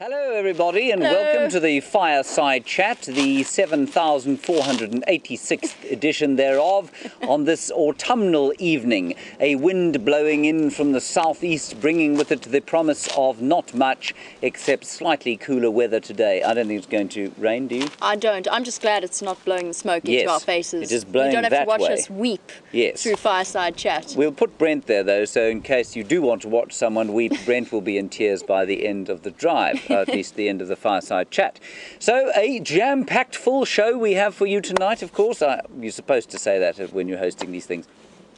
Hello everybody and welcome to the Fireside Chat, the 7,486th edition thereof, on this autumnal evening. A wind blowing in from the southeast, bringing with it the promise of not much except slightly cooler weather today. I don't think it's going to rain, do you? I don't. I'm just glad it's not blowing the smoke into our faces. It is blowing that way. You don't have to watch us weep through Fireside Chat. We'll put Brent there though, so in case you do want to watch someone weep, Brent will be in tears by the end of the drive. At least the end of the Fireside Chat. So a jam-packed full show we have for you tonight, of course. You're supposed to say that when you're hosting these things.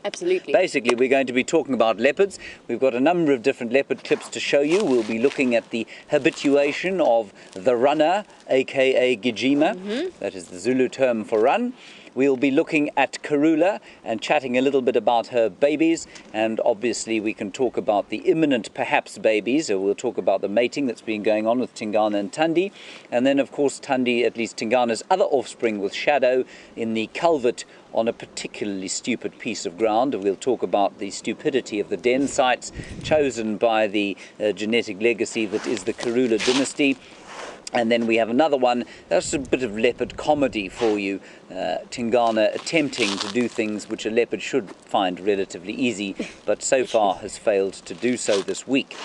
Absolutely. Basically, we're going to be talking about leopards. We've got a number of different leopard clips to show you. We'll be looking at the habituation of the runner, aka Gijima. That is the Zulu term for run. We'll be looking at Karula and chatting a little bit about her babies, and obviously we can talk about the imminent perhaps babies, so we'll talk about the mating that's been going on with Tingana and Tundi, and then of course Tundi, at least Tingana's other offspring with Shadow, in the culvert on a particularly stupid piece of ground. We'll talk about the stupidity of the den sites chosen by the genetic legacy that is the Karula dynasty. And then we have another one, that's a bit of leopard comedy for you. Tingana attempting to do things which a leopard should find relatively easy, but so far has failed to do so this week.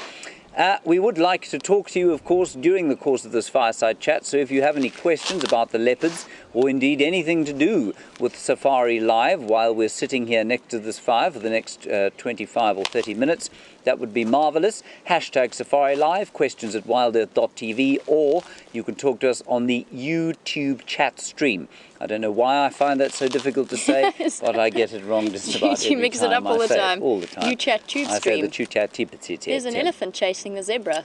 We would like to talk to you, of course, during the course of this Fireside Chat, so if you have any questions about the leopards, or indeed anything to do with Safari Live while we're sitting here next to this fire for the next 25 or 30 minutes, that would be marvellous. Hashtag Safari Live, questions at wildearth.tv, or you can talk to us on the YouTube chat stream. I don't know why I find that so difficult to say, but I get it wrong just about every time. You mix it up all the time. All the time. You chat tube I stream. say the tube chat tube. There's an elephant chasing the zebra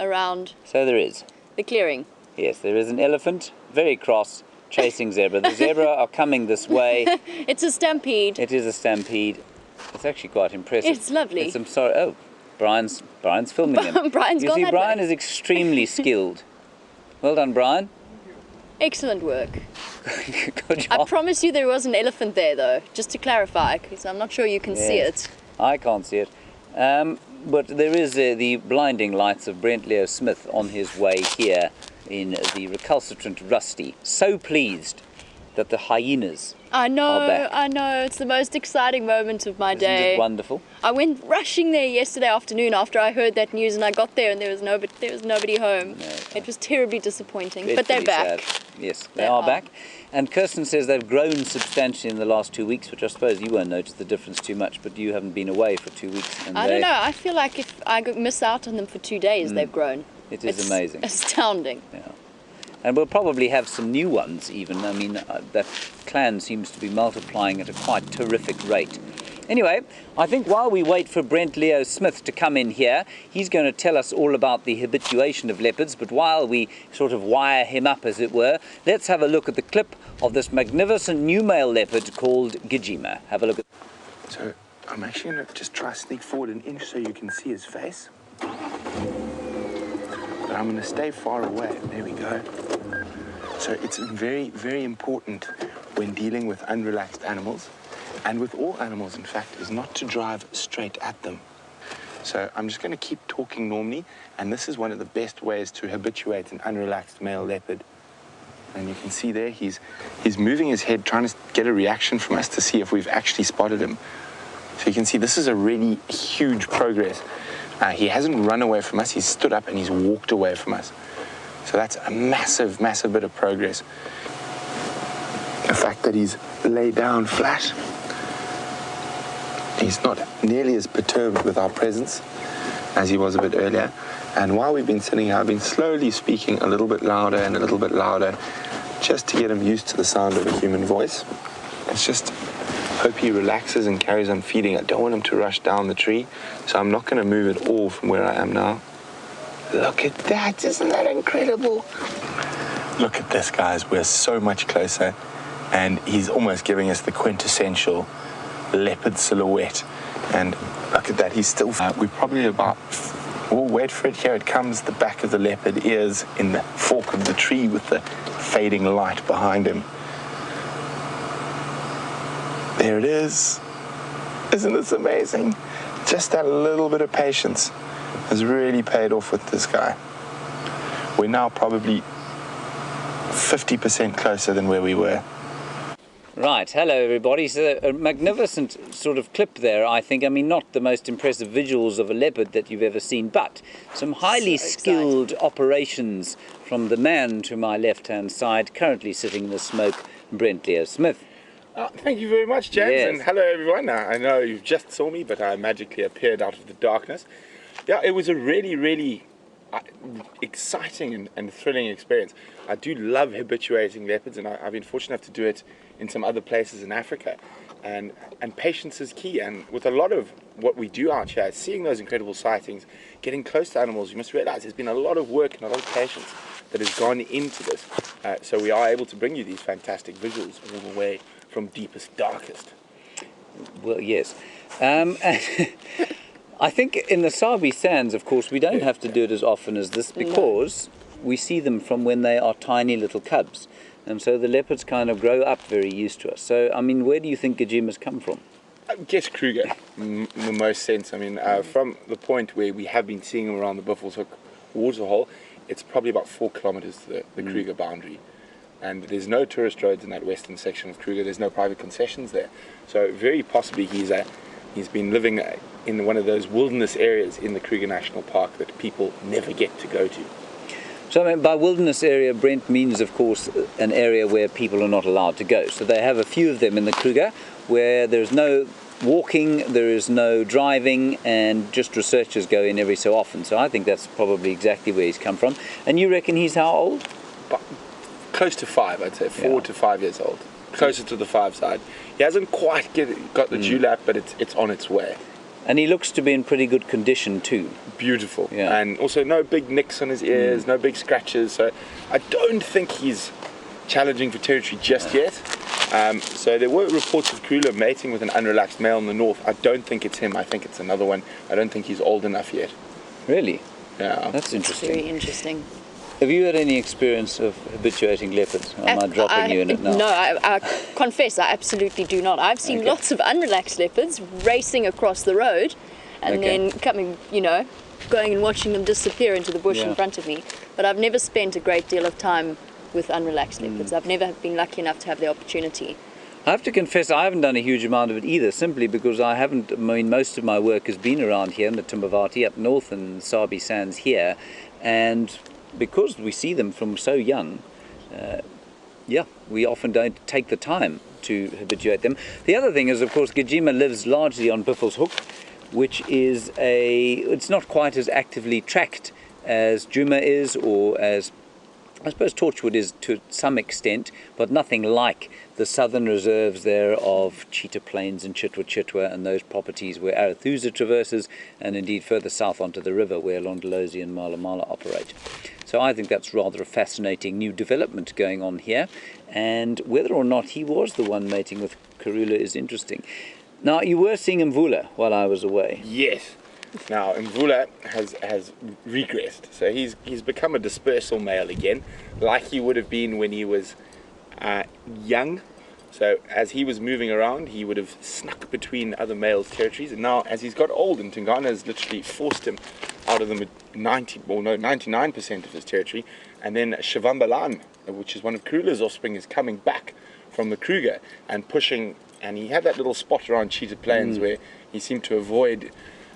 around. So there is. The clearing. Yes, there is an elephant, very cross, chasing zebra. The zebra are coming this way. It's a stampede. It is a stampede. It's actually quite impressive. It's lovely. I'm sorry. Oh, Brian's filming him. Brian's you gone see, that Brian way. is extremely skilled. Well done, Brian. Excellent work. Good job. I promise you there was an elephant there, though, just to clarify, because I'm not sure you can see it. I can't see it. But there is the blinding lights of Brent Leo Smith on his way here in the recalcitrant Rusty. So pleased that the hyenas I know, are back. I know. It's the most exciting moment of my Isn't day. it wonderful? I went rushing there yesterday afternoon after I heard that news, and I got there and there was nobody home. No. It was terribly disappointing, It's but they're really back. sad. Yes, they are back. And Kirsten says they've grown substantially in the last 2 weeks, which I suppose you won't notice the difference too much, but you haven't been away for 2 weeks. And I don't know. I feel like if I miss out on them for 2 days, they've grown. It is It's amazing. Astounding. Yeah. And we'll probably have some new ones even. I mean, that clan seems to be multiplying at a quite terrific rate. Anyway, I think while we wait for Brent Leo Smith to come in here, he's going to tell us all about the habituation of leopards. But while we sort of wire him up, as it were, let's have a look at the clip of this magnificent new male leopard called Gijima. Have a look at. So I'm actually going to just try to sneak forward an inch so you can see his face. But I'm going to stay far away. There we go. So it's very, very important when dealing with unrelaxed animals, and with all animals, in fact, is not to drive straight at them. So I'm just going to keep talking normally, and this is one of the best ways to habituate an unrelaxed male leopard. And you can see there, he's moving his head, trying to get a reaction from us to see if we've actually spotted him. So you can see this is a really huge progress. He hasn't run away from us, he's stood up and he's walked away from us. So that's a massive, massive bit of progress. The fact that he's laid down flat, he's not nearly as perturbed with our presence as he was a bit earlier. And while we've been sitting here, I've been slowly speaking a little bit louder and a little bit louder, just to get him used to the sound of a human voice. It's just hope he relaxes and carries on feeding. I don't want him to rush down the tree, so I'm not going to move at all from where I am now. Look at that, isn't that incredible? Look at this, guys, we're so much closer, and he's almost giving us the quintessential leopard silhouette. And look at that, he's still, we're probably about, oh, wait for it, here it comes, the back of the leopard ears in the fork of the tree with the fading light behind him. There it is. Isn't this amazing? Just that little bit of patience has really paid off with this guy. we're now probably 50% closer than where we were. Right, hello everybody. So a magnificent sort of clip there, I think. I mean, not the most impressive visuals of a leopard that you've ever seen, but some highly skilled operations from the man to my left-hand side, currently sitting in the smoke, Brent Smith. Thank you very much, James, Yes. and hello everyone. I know you just saw me, but I magically appeared out of the darkness. Yeah, it was a really exciting and thrilling experience. I do love habituating leopards, and I've been fortunate enough to do it in some other places in Africa. And patience is key, and with a lot of what we do out here, seeing those incredible sightings, getting close to animals, you must realize there's been a lot of work and a lot of patience that has gone into this. So we are able to bring you these fantastic visuals all the way from deepest, darkest. Well, yes. I think in the Sabi Sands, of course, we don't have to do it as often as this because we see them from when they are tiny little cubs. And so the leopards kind of grow up very used to us. So, I mean, where do you think Gijimas come from? I guess Kruger, in the most sense. I mean, from the point where we have been seeing them around the Buffalo's Hook waterhole, it's probably about 4 kilometers to the Kruger boundary. And there's no tourist roads in that western section of Kruger. There's no private concessions there. So very possibly he's been living in one of those wilderness areas in the Kruger National Park that people never get to go to. So, I mean, by wilderness area, Brent means, of course, an area where people are not allowed to go. So they have a few of them in the Kruger where there's no walking, there is no driving, and just researchers go in every so often. So I think that's probably exactly where he's come from. And you reckon he's how old? Close to 5, I'd say, 4 to 5 years old. Closer to the 5 side. He hasn't quite got the dewlap, but it's on its way. And he looks to be in pretty good condition too. Beautiful. Yeah. And also no big nicks on his ears, no big scratches. So I don't think he's challenging for territory just yet. So there were reports of Karula mating with an unrelaxed male in the north. I don't think it's him. I think it's another one. I don't think he's old enough yet. Really? Yeah. That's interesting. Very interesting. Have you had any experience of habituating leopards? Am I dropping you in it now? No, I confess I absolutely do not. I've seen lots of unrelaxed leopards racing across the road and then coming, going and watching them disappear into the bush in front of me. But I've never spent a great deal of time with unrelaxed leopards. I've never been lucky enough to have the opportunity. I have to confess I haven't done a huge amount of it either, simply because most of my work has been around here in the Timbavati up north and Sabi Sands here, and because we see them from so young, we often don't take the time to habituate them. The other thing is, of course, Gijima lives largely on Buffalo's Hook, which is it's not quite as actively tracked as Djuma is, or as I suppose Torchwood is to some extent, but nothing like the southern reserves there of Cheetah Plains and Chitwa and those properties where Arathusa traverses, and indeed further south onto the river where Londolozi and Mala Mala operate. So I think that's rather a fascinating new development going on here, and whether or not he was the one mating with Karula is interesting. Now, you were seeing Mvula while I was away. Yes. Now, Mvula has regressed. So he's become a dispersal male again, like he would have been when he was young. So as he was moving around, he would have snuck between other males' territories. And now, as he's got old, and Tingana has literally forced him out of the 99% of his territory. And then Shivambalan, which is one of Karula's offspring, is coming back from the Kruger and pushing. And he had that little spot around Cheetah Plains where he seemed to avoid.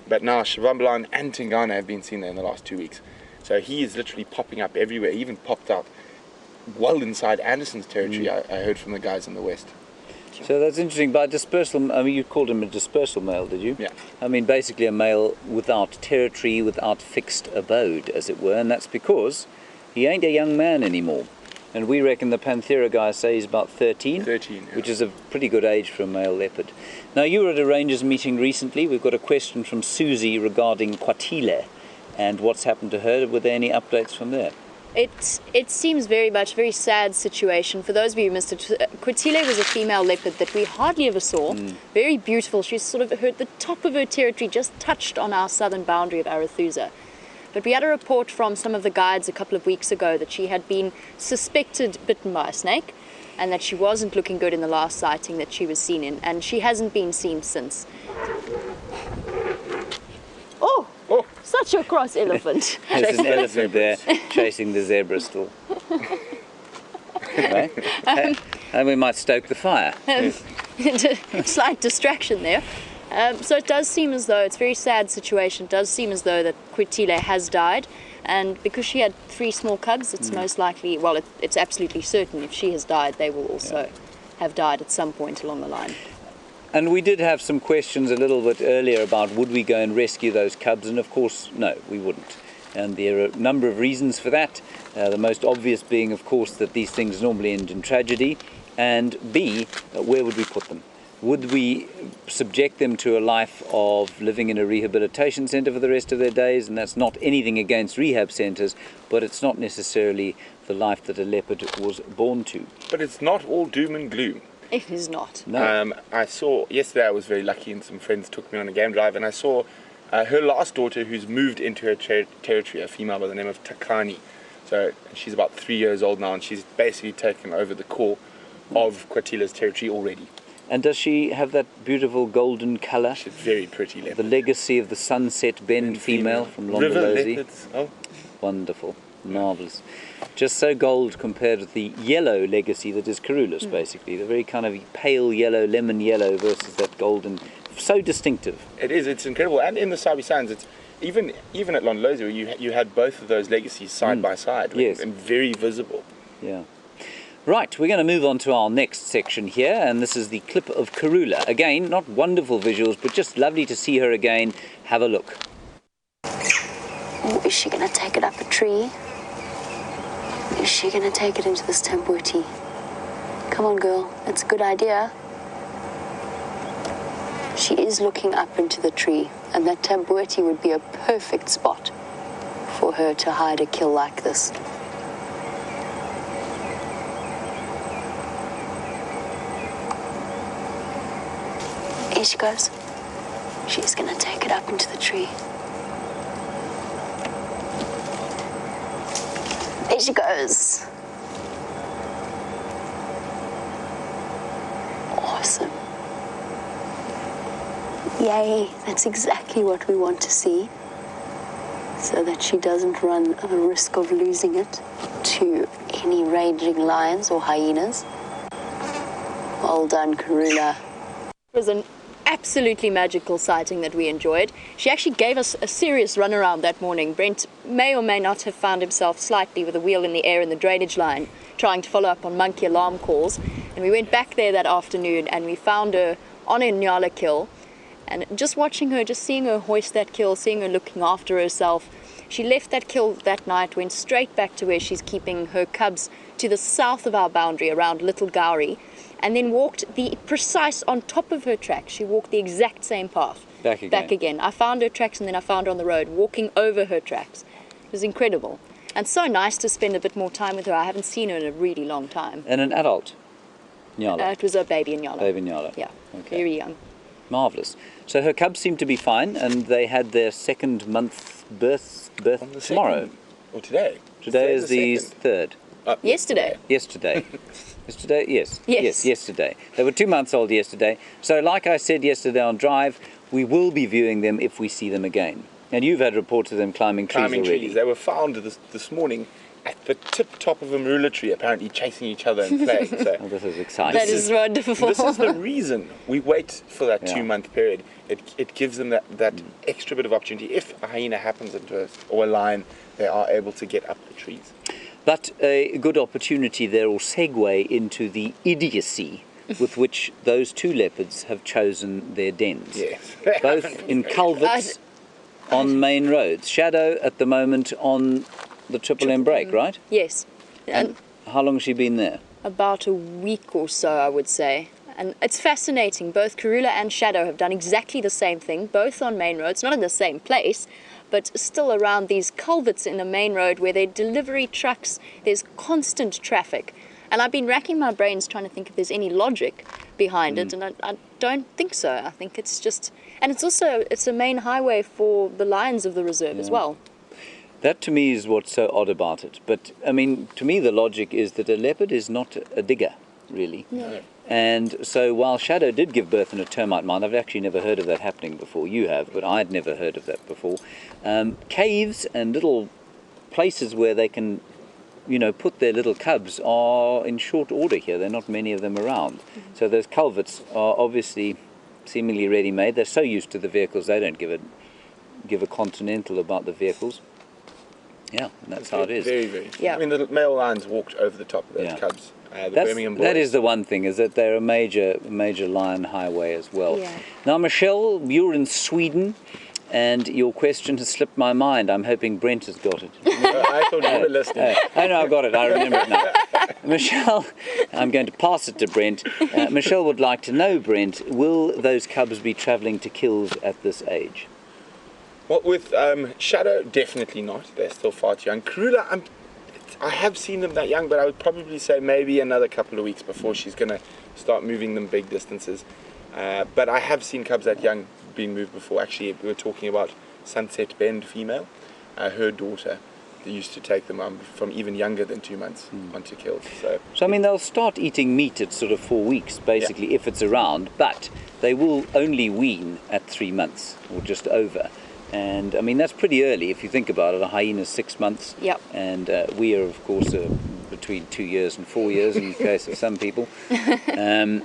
But now Shivambalan and Tingana have been seen there in the last 2 weeks. So he is literally popping up everywhere. He even popped out well inside Anderson's territory, I heard from the guys in the west. So that's interesting. By dispersal, I mean, you called him a dispersal male, did you? Yeah. I mean, basically a male without territory, without fixed abode, as it were, and that's because he ain't a young man anymore. And we reckon the Panthera guys say he's about 13. 13, yeah. Which is a pretty good age for a male leopard. Now, you were at a rangers meeting recently. We've got a question from Susie regarding Kwatile and what's happened to her. Were there any updates from there? It seems very sad situation. For those of you who missed it, Kwatile was a female leopard that we hardly ever saw. Very beautiful. She's sort of the top of her territory just touched on our southern boundary of Arathusa. But we had a report from some of the guides a couple of weeks ago that she had been suspected bitten by a snake and that she wasn't looking good in the last sighting that she was seen in, and she hasn't been seen since. Oh! Such a cross elephant. There's an elephant there chasing the zebra still. Right? And we might stoke the fire. Slight distraction there. So it does seem as though it's a very sad situation. It does seem as though that Quitile has died, and because she had 3 small cubs, it's most likely, well, it's absolutely certain if she has died, they will also have died at some point along the line. And we did have some questions a little bit earlier about would we go and rescue those cubs, and of course, no, we wouldn't. And there are a number of reasons for that. The most obvious being, of course, that these things normally end in tragedy, and B, where would we put them? Would we subject them to a life of living in a rehabilitation centre for the rest of their days? And that's not anything against rehab centres, but it's not necessarily the life that a leopard was born to. But it's not all doom and gloom. It is not. No. I saw, yesterday I was very lucky and some friends took me on a game drive, and I saw her last daughter who's moved into her territory, a female by the name of Takani. So she's about 3 years old now, and she's basically taken over the core of Quitile's territory already. And does she have that beautiful golden colour? She's very pretty leopard. The legacy of the Sunset Bend female from River Londolozi. leopards. Oh, Wonderful. Marvellous. Just so gold compared with the yellow legacy that is Karula's, basically. The very kind of pale yellow, lemon yellow versus that golden. So distinctive. it is. It's incredible. And in the Sabi Sands, it's even at Londolozi, you had both of those legacies side by side. Yes. And very visible. Yeah. Right, we're going to move on to our next section here, and this is the clip of Karula. Again, not wonderful visuals, but just lovely to see her again. Have a look. Ooh, is she going to take it up a tree? Is she going to take it into this tambuti? Come on, girl. It's a good idea. She is looking up into the tree, and that tambuti would be a perfect spot for her to hide a kill like this. Here she goes. She's going to take it up into the tree. There she goes. Awesome. Yay, that's exactly what we want to see, so that she doesn't run the risk of losing it to any raging lions or hyenas. Well done, Karula. It was an absolutely magical sighting that we enjoyed. She actually gave us a serious runaround that morning. Brent may or may not have found himself slightly with a wheel in the air in the drainage line, trying to follow up on monkey alarm calls. And we went back there that afternoon and we found her on a Nyala kill. And just watching her, just seeing her hoist that kill, seeing her looking after herself. She left that kill that night, went straight back to where she's keeping her cubs to the south of our boundary around Little Gowrie, and then walked the precise on top of her tracks. She walked the exact same path. Back again. I found her tracks and then I found her on the road, walking over her tracks. It was incredible. And so nice to spend a bit more time with her. I haven't seen her in a really long time. And an adult Nyala. It was a baby in Nyala. Baby Nyala. Yeah, Okay. very young. Marvellous. So her cubs seem to be fine, and they had their second month birth On the tomorrow. second, or today. Today is the second. third. Yesterday. Yesterday. Yesterday? Yes. Yes. Yesterday. They were 2 months old yesterday. So like I said yesterday on Drive, we will be viewing them if we see them again. And you've had reports of them climbing trees already. They were found this morning at the tip top of a marula tree, apparently chasing each other and playing. So Oh, this is exciting. That is wonderful. this is the reason we wait for that Yeah. 2-month period. It gives them that extra bit of opportunity. If a hyena happens into us or a lion, they are able to get up the trees. But a good opportunity there will segue into the idiocy with which those two leopards have chosen their dens. Yes. Both in culverts on main roads. Shadow at the moment on the Triple M break, right? Yes. And how long has she been there? About a week or so, I would say. And it's fascinating. Both Karula and Shadow have done exactly the same thing, both on main roads, not in the same place, but still around these culverts in the main road where they're delivery trucks, there's constant traffic. And I've been racking my brains trying to think if there's any logic behind it, and I don't think so. I think it's just... And it's a main highway for the lions of the reserve as well. That to me is what's so odd about it. But, I mean, to me the logic is that a leopard is not a digger, really. No. And so while Shadow did give birth in a termite mine, I've actually never heard of that happening before. You have, but I'd never heard of that before. Caves and little places where they can, put their little cubs are in short order here. There are not many of them around. So those culverts are obviously seemingly ready-made. They're so used to the vehicles, they don't give a continental about the vehicles. Yeah, and that's how it is. Very, very. Yeah. I mean, the male lions walked over the top of those cubs. Birmingham boys. That is the one thing, is that they're a major lion highway as well. Yeah. Now, Michelle, you're in Sweden, and your question has slipped my mind. I'm hoping Brent has got it. I thought you were listening. Oh, no, I've got it. I remember it now. Michelle, I'm going to pass it to Brent. Michelle would like to know, Brent, will those cubs be travelling to kills at this age? Well, with Shadow, definitely not. They're still far too young. Karula, I have seen them that young, but I would probably say maybe another couple of weeks before she's going to start moving them big distances. But I have seen cubs that young being moved before. Actually, we were talking about Sunset Bend female. Her daughter, they used to take them from even younger than 2 months onto kills. So I mean, they'll start eating meat at sort of 4 weeks, basically, if it's around, but they will only wean at 3 months or just over. And I mean, that's pretty early if you think about it. A hyena's 6 months. Yep. And we are, of course, between 2 years and 4 years in the case of some people. And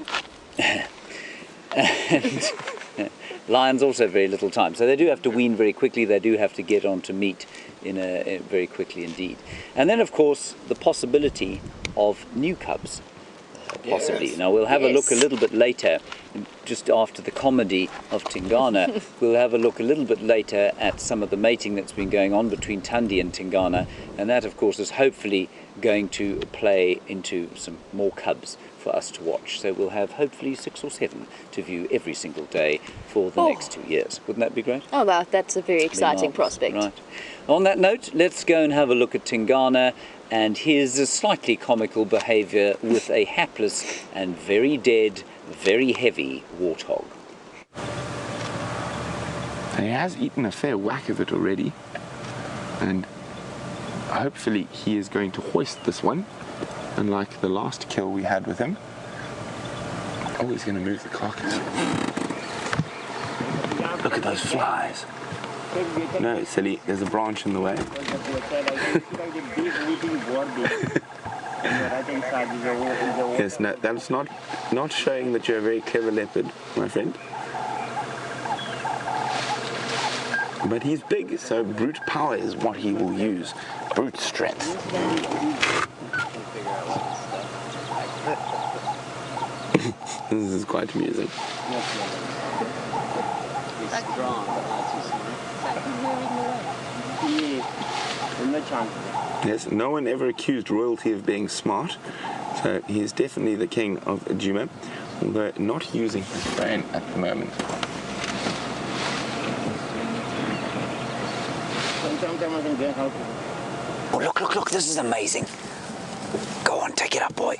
lions also very little time. So they do have to wean very quickly. They do have to get onto meat very quickly indeed. And then, of course, the possibility of new cubs. Possibly. Yes. Now we'll have a look a little bit later, just after the comedy of Tingana. We'll have a look a little bit later at some of the mating that's been going on between Thandi and Tingana, and that of course is hopefully going to play into some more cubs for us to watch. So we'll have hopefully 6 or 7 to view every single day for the next 2 years. Wouldn't that be great? Oh, that's a very exciting prospect. Right. On that note, let's go and have a look at Tingana and his slightly comical behaviour with a hapless and very dead, very heavy warthog. He has eaten a fair whack of it already, and hopefully he is going to hoist this one, unlike the last kill we had with him. Oh, he's going to move the carcass. Look at those flies. No, silly, there's a branch in the way. Yes, no, that's not showing that you're a very clever leopard, my friend. But he's big, so brute power is what he will use. Brute strength. This is quite amusing. Yes, no one ever accused royalty of being smart, so he is definitely the king of Djuma, although not using his brain at the moment. Oh, look, this is amazing. Go on, take it up, boy.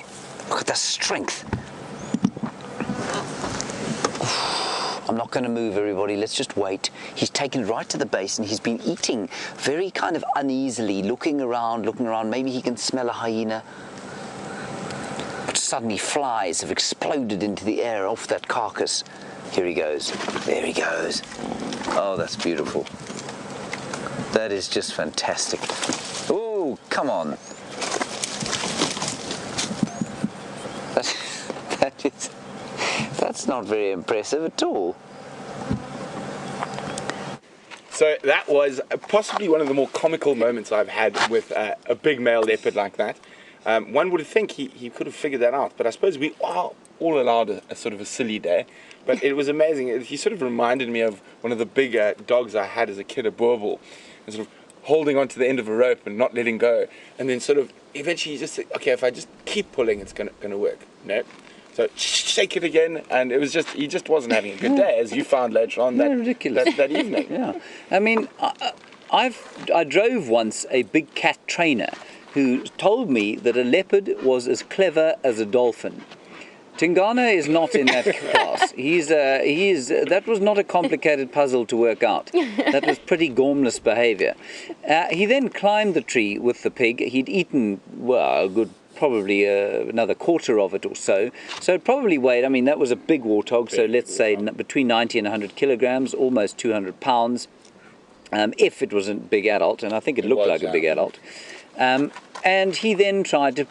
Look at the strength. I'm not going to move, everybody. Let's just wait. He's taken it right to the base, and he's been eating very kind of uneasily, looking around. Maybe he can smell a hyena. But suddenly flies have exploded into the air off that carcass. Here he goes. There he goes. Oh, that's beautiful. That is just fantastic. Oh, come on. That's not very impressive at all. So that was possibly one of the more comical moments I've had with a big male leopard like that. One would think he could have figured that out, but I suppose we are all allowed a sort of a silly day. But it was amazing. He sort of reminded me of one of the big dogs I had as a kid, a boerboel, and sort of holding onto the end of a rope and not letting go, and then sort of eventually you just think, okay, if I just keep pulling, it's gonna work. No. So shake it again, and it was just, he just wasn't having a good day, as you found later on that evening. Yeah, I mean, I drove once a big cat trainer who told me that a leopard was as clever as a dolphin. Tingana is not in that class. That was not a complicated puzzle to work out. That was pretty gormless behaviour. He then climbed the tree with the pig. He'd eaten, well, a good probably another quarter of it or so. So it probably weighed, I mean, that was a big warthog, so let's say between 90 and 100 kilograms, almost 200 pounds, if it was a big adult, and I think it looked like a big adult. And he then tried to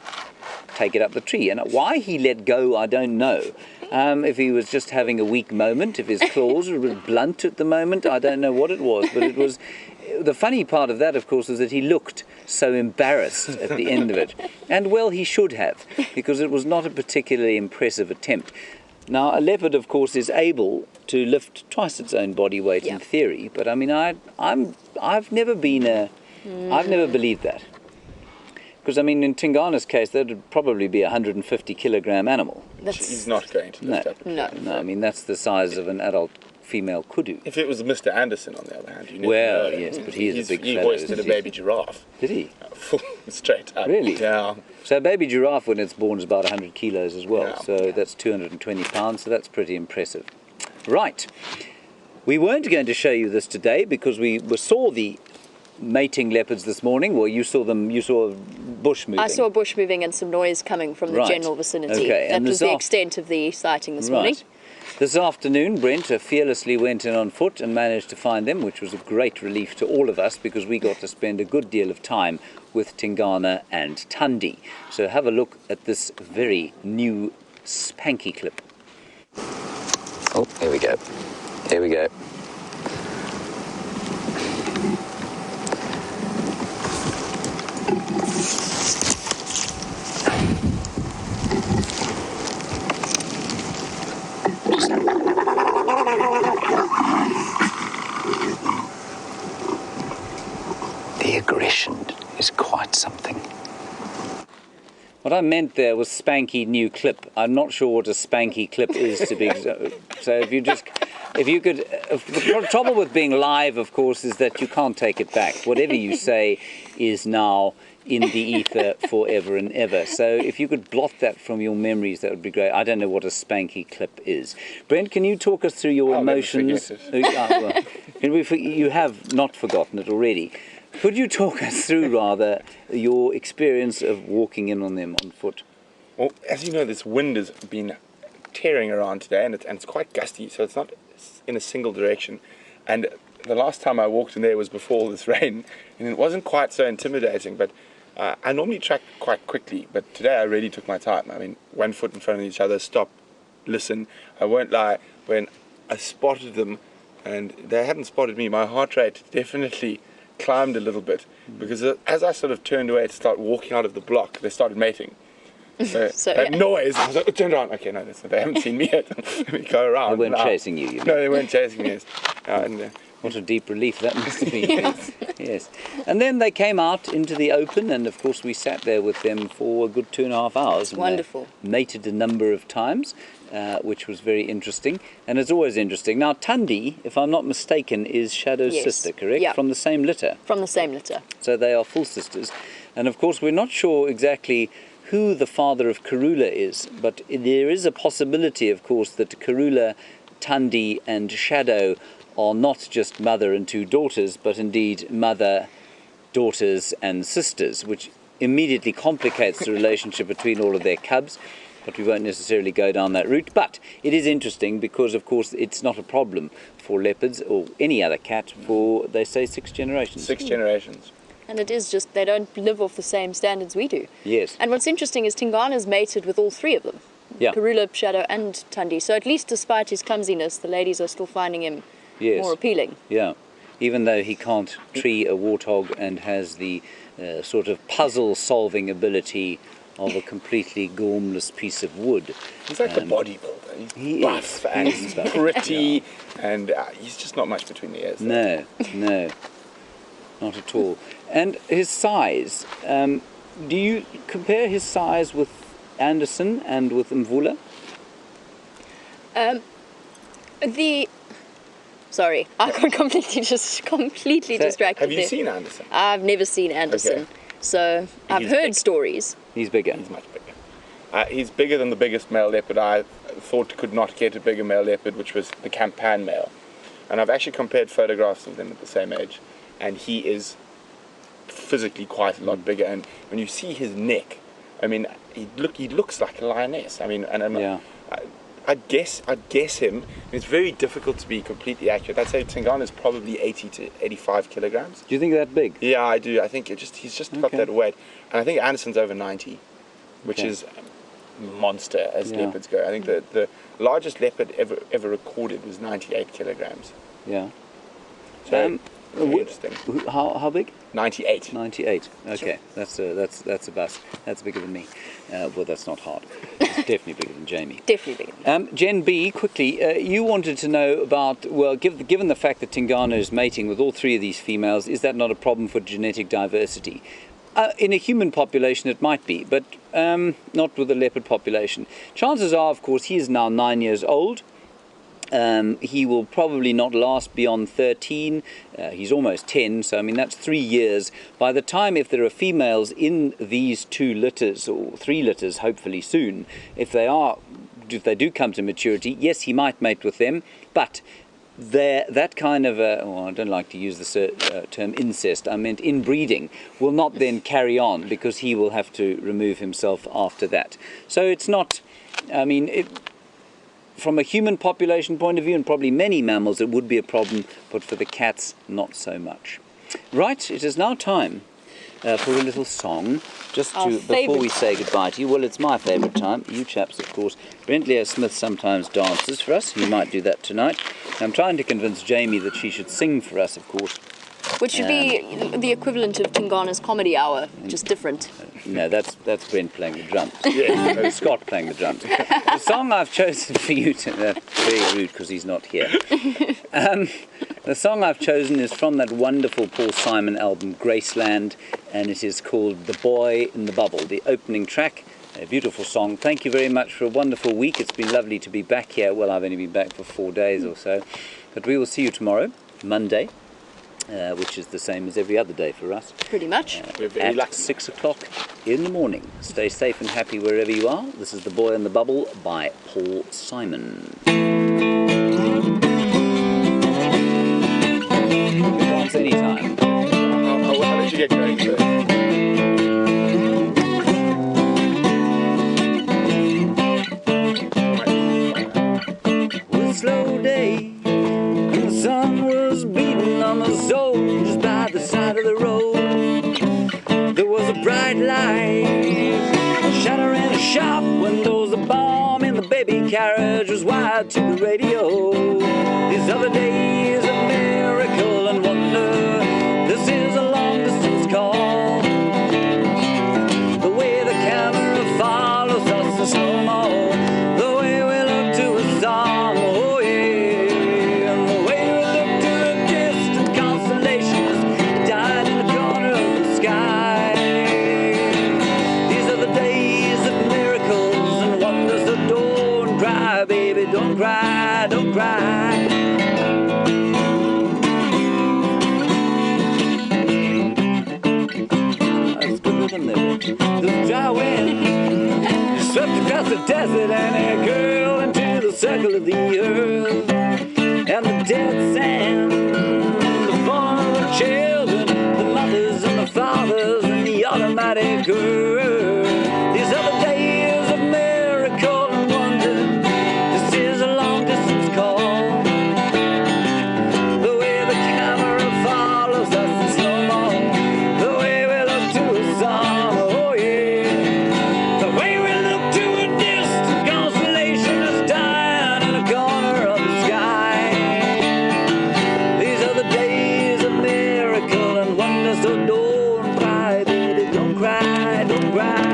take it up the tree. And why he let go, I don't know. If he was just having a weak moment, if his claws were blunt at the moment, I don't know what it was. But it was, the funny part of that, of course, was that he looked so embarrassed at the end of it. And well, he should have, because it was not a particularly impressive attempt. Now, a leopard, of course, is able to lift twice its own body weight in theory. But I mean, I've never believed that. Because, I mean, in Tingana's case, that would probably be a 150 kilogram animal. He's not going to lift up. No, I mean, that's the size of an adult female kudu. If it was Mr. Anderson, on the other hand, you never Well, know. yes, but he is a big He fellow. hoisted a baby giraffe. Did he? Straight up. Really? Yeah. So a baby giraffe, when it's born, is about 100 kilos as well. Yeah. So that's 220 pounds, so that's pretty impressive. Right. We weren't going to show you this today because we saw the mating leopards this morning. Well, you saw a bush moving. I saw a bush moving and some noise coming from the general vicinity. Okay. That was the extent of the sighting this morning. This afternoon, Brent fearlessly went in on foot and managed to find them, which was a great relief to all of us because we got to spend a good deal of time with Tingana and Tundi. So have a look at this very new spanky clip. Oh, here we go. Here we go. The aggression is quite something. What I meant there was spanky new clip. I'm not sure what a spanky clip is to be. So if you could, the trouble with being live, of course, is that you can't take it back. Whatever you say is now in the ether forever and ever. So if you could blot that from your memories, that would be great. I don't know what a spanky clip is. Brent, can you talk us through your emotions? You have not forgotten it already. Could you talk us through, rather, your experience of walking in on them on foot? Well, as you know, this wind has been tearing around today, and it's quite gusty, so it's not in a single direction. And the last time I walked in there was before this rain, and it wasn't quite so intimidating, but I normally track quite quickly, but today I really took my time. I mean, 1 foot in front of each other, stop, listen. I won't lie, when I spotted them, and they hadn't spotted me, my heart rate definitely climbed a little bit, because as I sort of turned away to start walking out of the block, they started mating. So that noise, I was like, turned around. Okay, no, they haven't seen me yet. Let me go around. They weren't chasing you, No, they weren't chasing me. What a deep relief that must have been. Yes. And then they came out into the open, and of course we sat there with them for a good 2.5 hours. Wonderful. Mated a number of times, which was very interesting. And it's always interesting. Now, Tundi, if I'm not mistaken, is Shadow's sister, correct? Yeah. From the same litter. From the same litter. So they are full sisters. And of course we're not sure exactly who the father of Karula is, but there is a possibility, of course, that Karula, Tundi and Shadow are not just mother and 2 daughters, but indeed mother, daughters and sisters, which immediately complicates the relationship between all of their cubs. But we won't necessarily go down that route. But it is interesting because, of course, it's not a problem for leopards or any other cat for, they say, 6 generations. 6 generations. And it is just, they don't live off the same standards we do. Yes. And what's interesting is Tingana's mated with all 3 of them. Yeah. Karula, Shadow and Tundi. So at least despite his clumsiness, the ladies are still finding him more appealing. Yeah. Even though he can't tree a warthog and has the sort of puzzle-solving ability of a completely gormless piece of wood. He's like a bodybuilder. He buff and he's pretty, and he's just not much between the ears. No, not at all. And his size, do you compare his size with Anderson and with Mvula? Sorry, I got completely distracted. Have you there. seen Anderson? I've never seen Anderson. Okay. So I've He's heard big. stories. He's bigger. He's much bigger. He's bigger than the biggest male leopard I thought could not get a bigger male leopard, which was the Campan male. And I've actually compared photographs of them at the same age, and he is physically quite a lot bigger. And when you see his neck, I mean, he looks like a lioness. I mean, and Yeah. I'd guess him. It's very difficult to be completely accurate. I'd say Tingana is probably 80 to 85 kilograms. Do you think that big? Yeah, I do. I think he's just got Okay. that weight, and I think Anderson's over 90, which Okay. is monster as Yeah. leopards go. I think the largest leopard ever recorded was 98 kilograms. Yeah. So very wh- interesting. How big? 98. 98. Okay, that's a bust. That's bigger than me. Well, that's not hard. It's definitely bigger than Jamie. Definitely bigger. Jen B, quickly, you wanted to know about, well, given the fact that Tingana is mating with all three of these females, is that not a problem for genetic diversity? In a human population, it might be, but not with a leopard population. Chances are, of course, he is now 9 years old. He will probably not last beyond 13. He's almost 10, so I mean that's 3 years. By the time, if there are females in these 2 litters or 3 litters, hopefully soon, if they do come to maturity, yes, he might mate with them, but that kind of I don't like to use the term incest, I meant inbreeding, will not then carry on because he will have to remove himself after that. So it's not, I mean, from a human population point of view, and probably many mammals, it would be a problem, but for the cats, not so much. Right, it is now time for a little song, just Our before we favourite say goodbye to you. Well, it's my favourite time. You chaps, of course. Brent Leo Smith sometimes dances for us. He might do that tonight. I'm trying to convince Jamie that she should sing for us, of course. Which should be the equivalent of Tingana's comedy hour, just different. No, that's Brent playing the drums. Yeah. Scott playing the drums. The song I've chosen for you, very rude because he's not here. The song I've chosen is from that wonderful Paul Simon album, Graceland, and it is called The Boy in the Bubble, the opening track. A beautiful song. Thank you very much for a wonderful week. It's been lovely to be back here. Well, I've only been back for 4 days or so. But we will see you tomorrow, Monday, which is the same as every other day for us. Pretty much. We're very At lucky. 6 o'clock in the morning. Stay safe and happy wherever you are. This is The Boy in the Bubble by Paul Simon. Dance anytime. I'll let you get going first. It was a slow day, and the sun was beating on the soul just by the side of the road. There was a bright light shattering a shop windows. The bomb in the baby carriage was wired to the radio. These other days of miracle and wonder. This is a long distance call. The way the camera follows us in slow-mo. The way we look to a song, oh yeah. And the way we look to a distant constellations dying in the corner of the sky. These are the days of miracles and wonders. So don't cry, baby, don't cry, don't cry. That's good rhythm there. The dry wind swept across the desert and a girl into the circle of the earth. And the dead sand, the fallen of the children, the mothers and the fathers, and the automatic earth. These are the days of miracle and wonder. This is a long distance call. The way the camera follows us in slow-mo. The way we look to a song, oh yeah. The way we look to a distant constellation that's dying in a corner of the sky. These are the days of miracle and wonder. So don't cry, baby, don't cry, don't cry.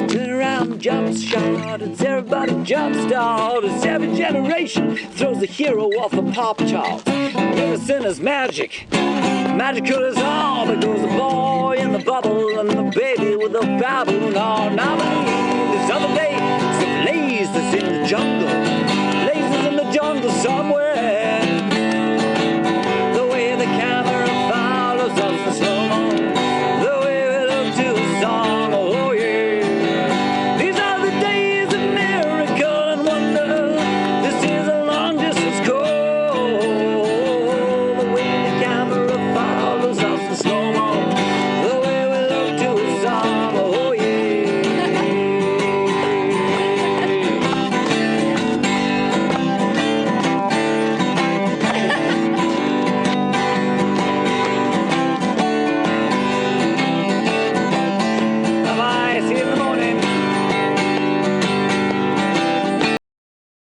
Turn around, jump shot, it's everybody jump start. It's every generation throws the hero off the pop chart. Medicine is magic, magical is all. There goes the boy in the bubble and the baby with the baboon on. I believe this other day, some lasers in the jungle, lasers in the jungle song.